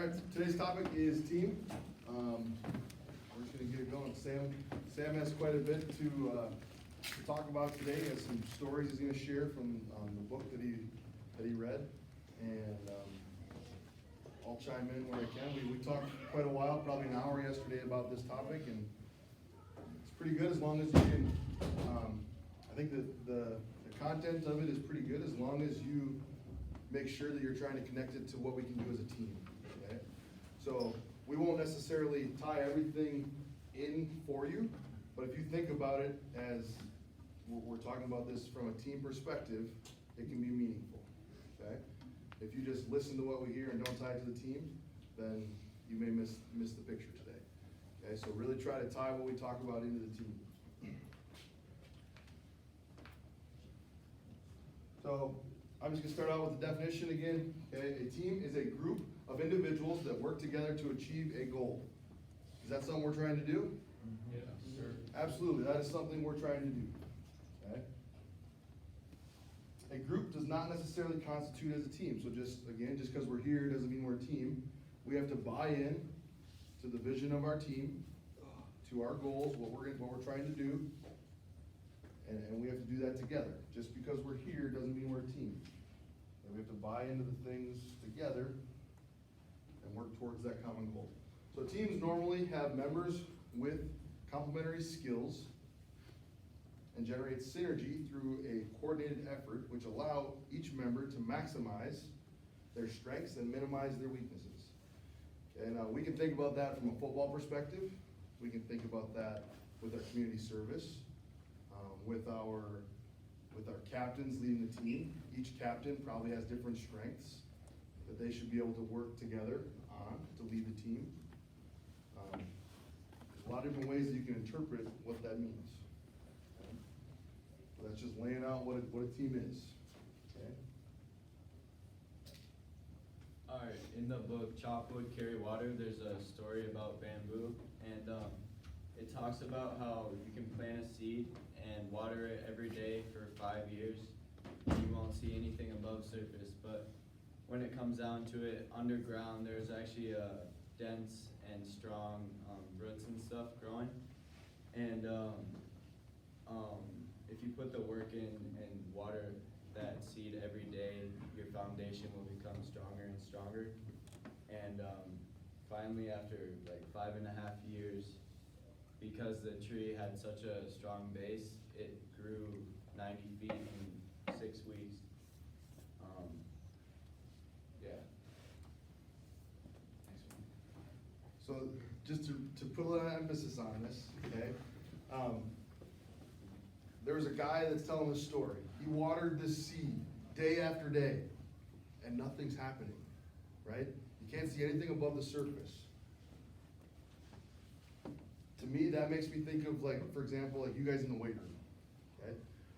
Alright, today's topic is team. We're just gonna get it going. Sam has quite a bit to talk about today. He has some stories he's gonna share from, the book that he read. And, I'll chime in where I can. We talked quite a while, probably an hour yesterday about this topic, and it's pretty good as long as you can, I think that the content of it is pretty good as long as you make sure that you're trying to connect it to what we can do as a team, okay? So we won't necessarily tie everything in for you, but if you think about it as we're talking about this from a team perspective, it can be meaningful, okay? If you just listen to what we hear and don't tie it to the team, then you may miss the picture today, okay? So really try to tie what we talk about into the team. So I'm just gonna start out with the definition again, okay? A team is a group of individuals that work together to achieve a goal. Is that something we're trying to do? Yes, sir. Absolutely, that is something we're trying to do, okay? A group does not necessarily constitute as a team, so just because we're here doesn't mean we're a team. We have to buy in to the vision of our team, to our goals, what we're trying to do, and we have to do that together. Just because we're here doesn't mean we're a team. And we have to buy into the things together and work towards that common goal. So teams normally have members with complementary skills and generate synergy through a coordinated effort which allow each member to maximize their strengths and minimize their weaknesses. And we can think about that from a football perspective. We can think about that with our community service, with our captains leading the team. Each captain probably has different strengths that they should be able to work together on to lead the team. There's a lot of different ways that you can interpret what that means. Okay? So that's just laying out what a team is. Okay? Alright, in the book Chop Wood, Carry Water, there's a story about bamboo, and it talks about how you can plant a seed and water it every day for 5 years. You won't see anything above surface, but when it comes down to it, underground, there's actually a dense and strong roots and stuff growing. And if you put the work in and water that seed every day, your foundation will become stronger and stronger. And finally, after like 5.5 years, because the tree had such a strong base, it grew 90 feet in 6 weeks. Yeah. Next one. So just to put a little emphasis on this, okay? There was a guy that's telling this story. He watered this seed day after day, and nothing's happening, right? You can't see anything above the surface. To me, that makes me think of, like, for example, like you guys in the weight room, okay?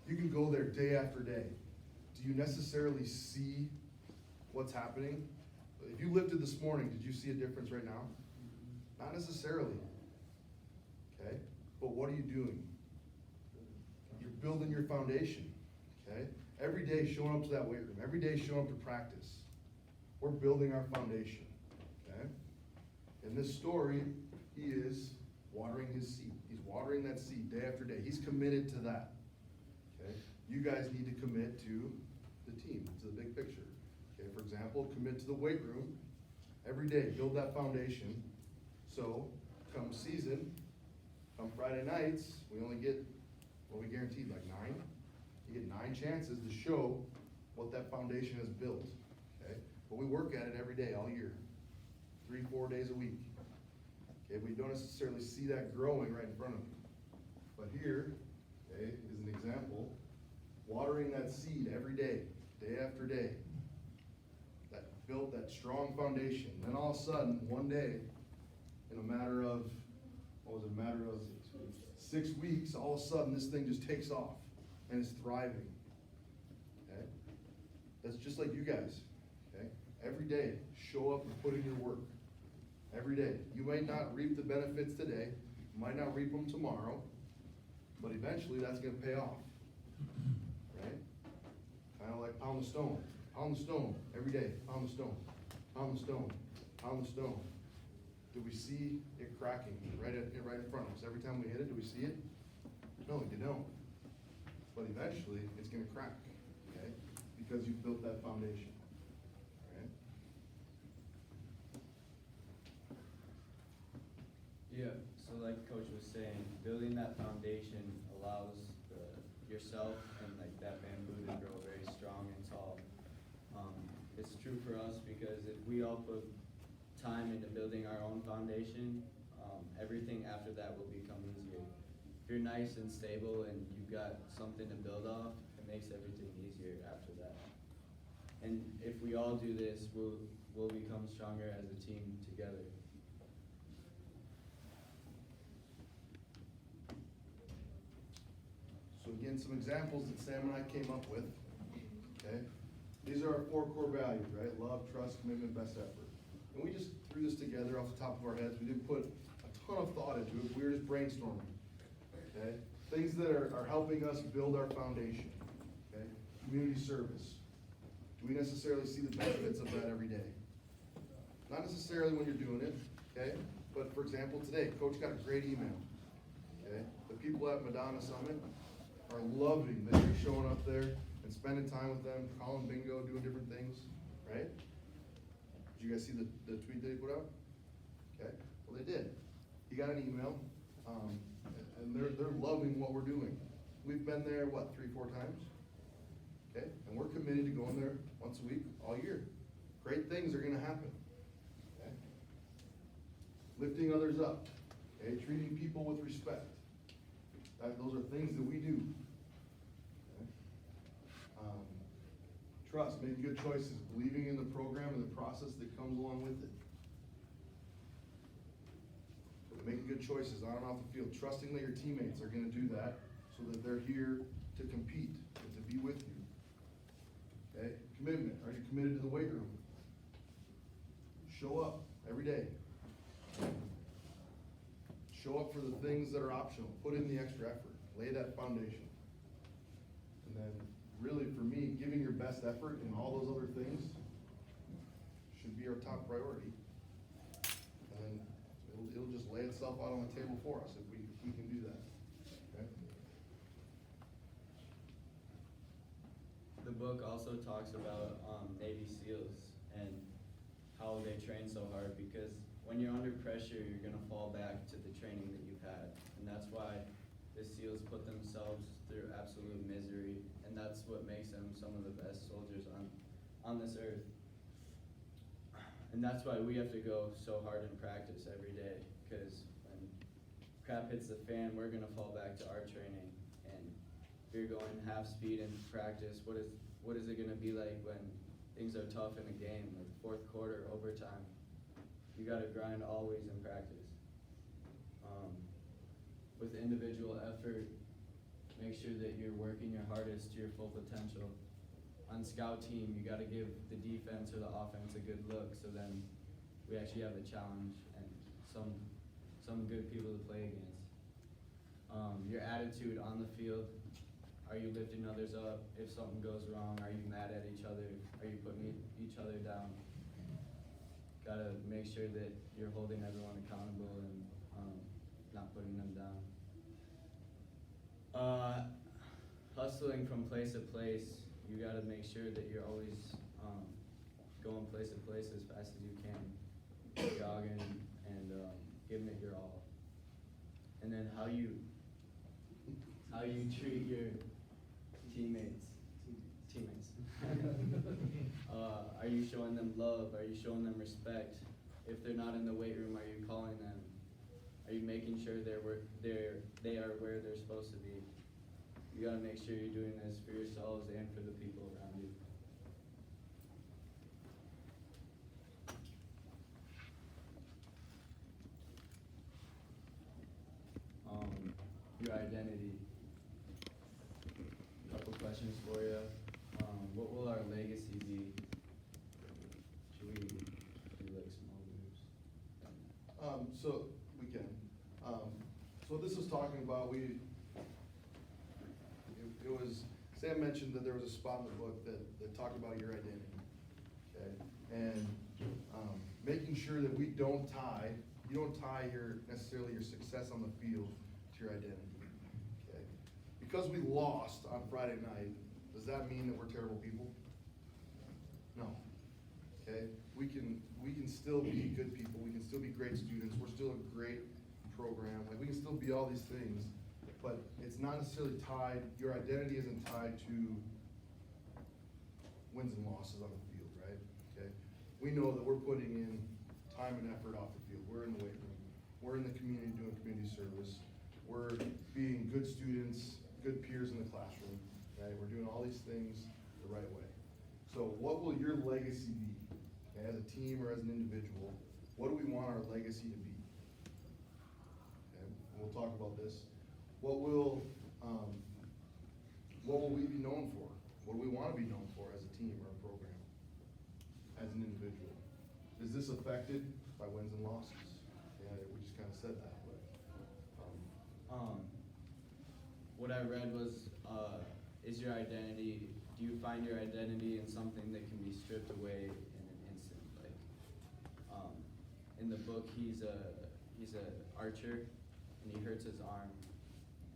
You can go there day after day. Do you necessarily see what's happening? If you lifted this morning, did you see a difference right now? Not necessarily, okay? But what are you doing? You're building your foundation, okay? Every day showing up to that weight room, every day showing up to practice. We're building our foundation, okay? In this story, he is watering his seed. He's watering that seed day after day. He's committed to that, okay? You guys need to commit to the team, to the big picture. Okay, for example, commit to the weight room every day, build that foundation. So, come season, come Friday nights, we only get, what we guaranteed, like 9? You get 9 chances to show what that foundation has built, okay? But we work at it every day, all year, 3-4 days a week. Okay, we don't necessarily see that growing right in front of you. But here, okay, is an example, watering that seed every day, day after day, that built that strong foundation. Then all of a sudden, one day, in a matter of, 6 weeks, all of a sudden this thing just takes off and is thriving. Okay? That's just like you guys. Okay? Every day, show up and put in your work. Every day. You might not reap the benefits today, you might not reap them tomorrow, but eventually that's gonna pay off. Right? Kind of like pound the stone. Pound the stone every day. Pound the stone. Pound the stone. on the stone, do we see it cracking right in front of us? Every time we hit it, do we see it? No, you don't. But eventually, it's gonna crack, okay? Because you've built that foundation, right? Yeah, so like Coach was saying, building that foundation allows yourself and like that bamboo to grow very strong and tall. It's true for us because if we all put time into building our own foundation, everything after that will become easier. If you're nice and stable and you've got something to build off, it makes everything easier after that. And if we all do this, we'll become stronger as a team together. So again, some examples that Sam and I came up with, okay? These are our 4 core values, right? Love, trust, commitment, best effort. And we just threw this together off the top of our heads. We didn't put a ton of thought into it. We were just brainstorming, okay? Things that are helping us build our foundation, okay? Community service. Do we necessarily see the benefits of that every day? Not necessarily when you're doing it, okay? But for example, today, Coach got a great email, okay? The people at Madonna Summit are loving that you're showing up there and spending time with them, calling bingo, doing different things, right? Did you guys see the tweet that he put out? Okay, well they did. He got an email, and they're loving what we're doing. We've been there, what, 3-4 times? Okay, and we're committed to going there once a week, all year. Great things are gonna happen, okay? Lifting others up, okay, treating people with respect. Those are things that we do. Okay? Trust, making good choices, believing in the program and the process that comes along with it. Making good choices on and off the field, trusting that your teammates are gonna do that so that they're here to compete and to be with you. Okay, commitment, are you committed to the weight room? Show up every day. Show up for the things that are optional, put in the extra effort, lay that foundation. And then really for me, giving your best effort in all those other things should be our top priority. And then it'll just lay itself out on the table for us if we can do that, okay? The book also talks about Navy SEALs and how they train so hard because when you're under pressure, you're gonna fall back to the training that you've had. And that's why the SEALs put themselves through absolute misery, and that's what makes them some of the best soldiers on this earth. And that's why we have to go so hard in practice every day, because when crap hits the fan, we're gonna fall back to our training. And if you're going half speed in practice, what is it gonna be like when things are tough in a game, like fourth quarter, overtime? You gotta grind always in practice. With individual effort, make sure that you're working your hardest to your full potential. On scout team, you gotta give the defense or the offense a good look, so then we actually have a challenge and some good people to play against. Your attitude on the field, are you lifting others up? If something goes wrong, are you mad at each other? Are you putting each other down? Gotta make sure that you're holding everyone accountable and not putting them down. Hustling from place to place, you gotta make sure that you're always going place to place as fast as you can, jogging and giving it your all. And then how you treat your teammates. Are you showing them love? Are you showing them respect? If they're not in the weight room, are you calling them? Are you making sure they are where they're supposed to be? You gotta make sure you're doing this for yourselves and for the people around you. Your identity. A couple questions for you. What will our legacy be? Should we do like small groups? So we can. So this is talking about it was, Sam mentioned that there was a spot in the book that talked about your identity, okay? And making sure that we don't tie, you don't tie necessarily your success on the field to your identity. Okay? Because we lost on Friday night, does that mean that we're terrible people? No. Okay? We can still be good people, we can still be great students, we're still a great program, like we can still be all these things, but it's not necessarily tied, your identity isn't tied to wins and losses on the field, right? Okay? We know that we're putting in time and effort off the field, we're in the weight room, we're in the community doing community service, we're being good students, good peers in the classroom, right? We're doing all these things the right way. So what will your legacy be? Okay, as a team or as an individual, what do we want our legacy to be? Okay, and we'll talk about this. What will we be known for? What do we want to be known for as a team or a program? As an individual? Is this affected by wins and losses? Yeah, we just kind of said that, but. What I read was, is your identity, do you find your identity in something that can be stripped away in an instant? Like, in the book, he's a archer, and he hurts his arm,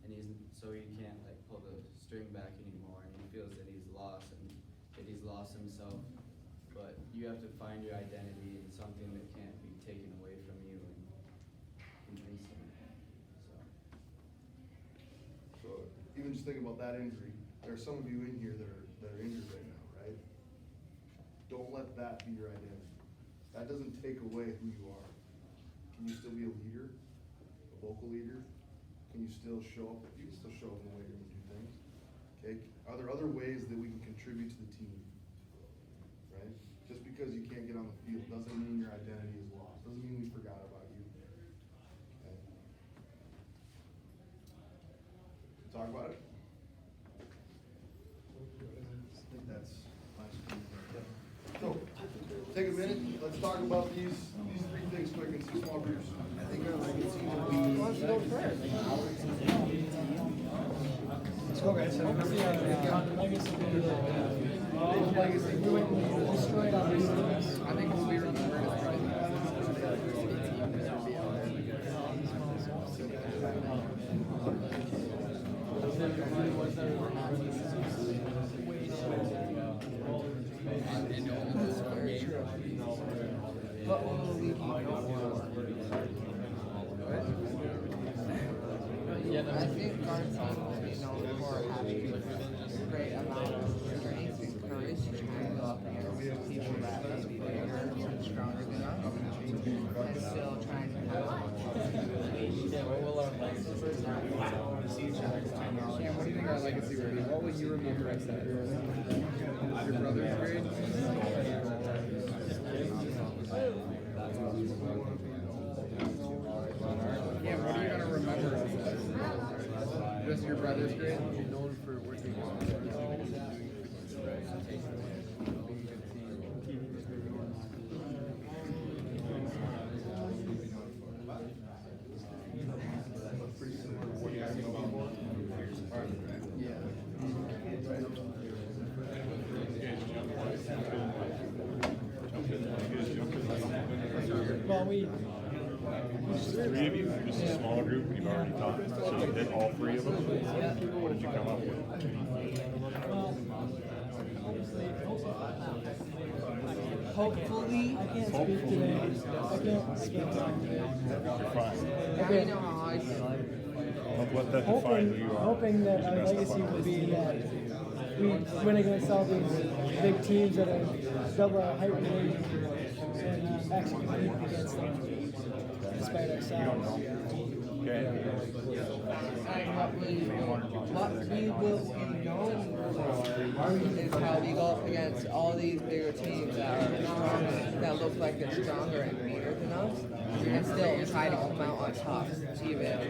and so he can't like pull the string back anymore, and he feels that he's lost, and that he's lost himself. But you have to find your identity in something that can't be taken away from you in an instant. So even just thinking about that injury, there are some of you in here that are injured right now, right? Don't let that be your identity. That doesn't take away who you are. Can you still be a leader, a vocal leader? Can you still show up? You can still show up in the weight room and do things. Okay? Are there other ways that we can contribute to the team? Right? Just because you can't get on the field doesn't mean your identity is lost. Doesn't mean we forgot about you. Okay? Talk about it. I think that's last week. So, take a minute, let's talk about these three things quick in some small groups. I think our legacy will be. Let's go first. Let's go, guys. Legacy. Destroyed on these. I think we remember is probably What will we be I think our team will be known for having a great amount of strength and courage to try and go up against people that may be bigger and stronger than us, and still trying to have Cam, what do you think our legacy will be? What will you remember us as? Your brother's grade? Cam, what are you going to remember us as? Just your brother's grade? Known for working Pretty similar to what you guys know before. Well, we Three of you, this is a small group, you've already talked, so you did all three of them? What did you come up with? hopefully. I can't speak today. I can't talk today. You're fine. Now you know how I feel. Don't let that define who you are. Hoping that our That's the legacy fun. will be that we win against all these big teams that have double our height range and actually compete against them despite ourselves. Okay. And what we will be known for is how we go up against all these bigger teams that are stronger, that look like they're stronger and bigger than us, and still try to come out on top, even if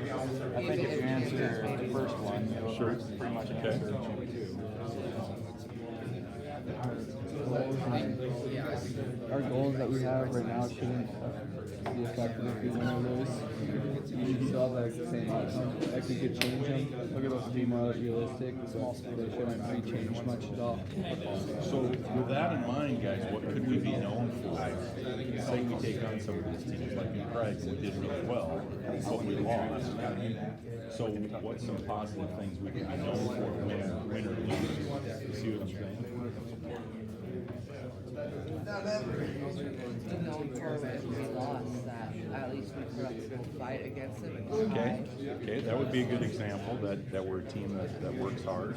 If you answer maybe the first one, it'll pretty much answer two. yeah, I think our goals that we have right now shouldn't be affected if we win or lose. We should still have like the same outcome. Like we could change them. Look at those be more realistic, but they shouldn't be changed much at all. So with that in mind, guys, what could we be known for? Say we take on some of these teams like in Craig, we did really well, but we lost. So what's some positive things we could be known for, win or lose? You see what I'm saying? known for if we lost, that at least we put up a good fight against them. Okay, okay, that would be a good example that we're a team that works hard.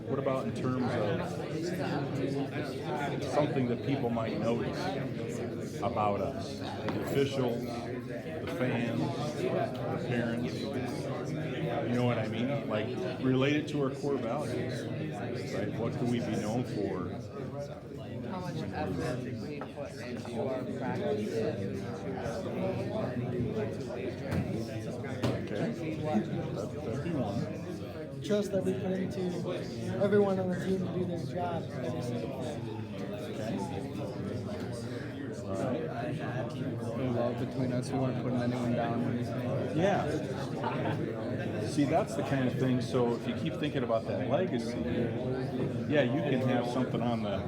What about in terms of something that people might notice about us? The officials, the fans, the parents, you know what I mean? Like, related to our core values, right? What can we be known for? How much effort we put into our practices, Okay, that'd be one. Trust that we put into everyone on the team to do their job. The love between us, we weren't putting anyone down or anything. Yeah. See, that's the kind of thing, so if you keep thinking about that legacy, yeah, you can have something on the,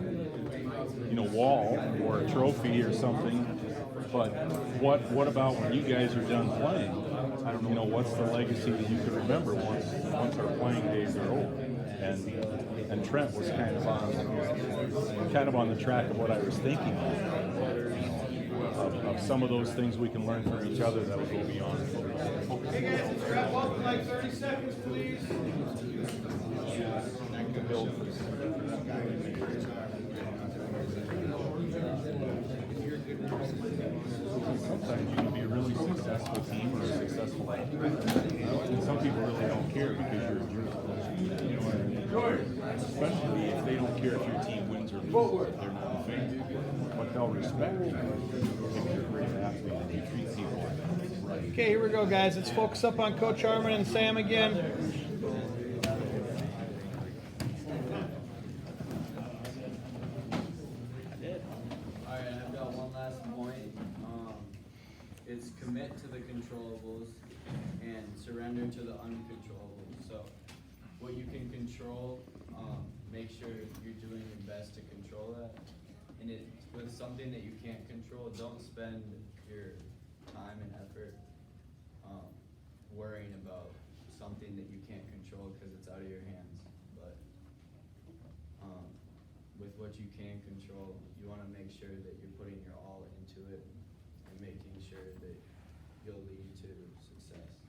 wall or a trophy or something, but what about when you guys are done playing? What's the legacy that you can remember once our playing days are over? And Trent was kind of on the track of what I was thinking of some of those things we can learn from each other that would go beyond. Hey guys, can you wrap up in like 30 seconds, please? Sometimes you can be a really successful team or a successful athlete. And some people really don't care because you're a jerk. Especially if they don't care if your team wins or loses. They're not a fan. But they'll respect you if you're a great athlete and you treat people right. Okay, here we go, guys. Let's focus up on Coach Harmon and Sam again. Alright, I've got one last point. It's commit to the controllables and surrender to the uncontrollables. So, what you can control, make sure you're doing your best to control that. And with something that you can't control, don't spend your time and effort worrying about something that you can't control because it's out of your hands. But with what you can control, you want to make sure that you're putting your all into it and making sure that you'll lead to success.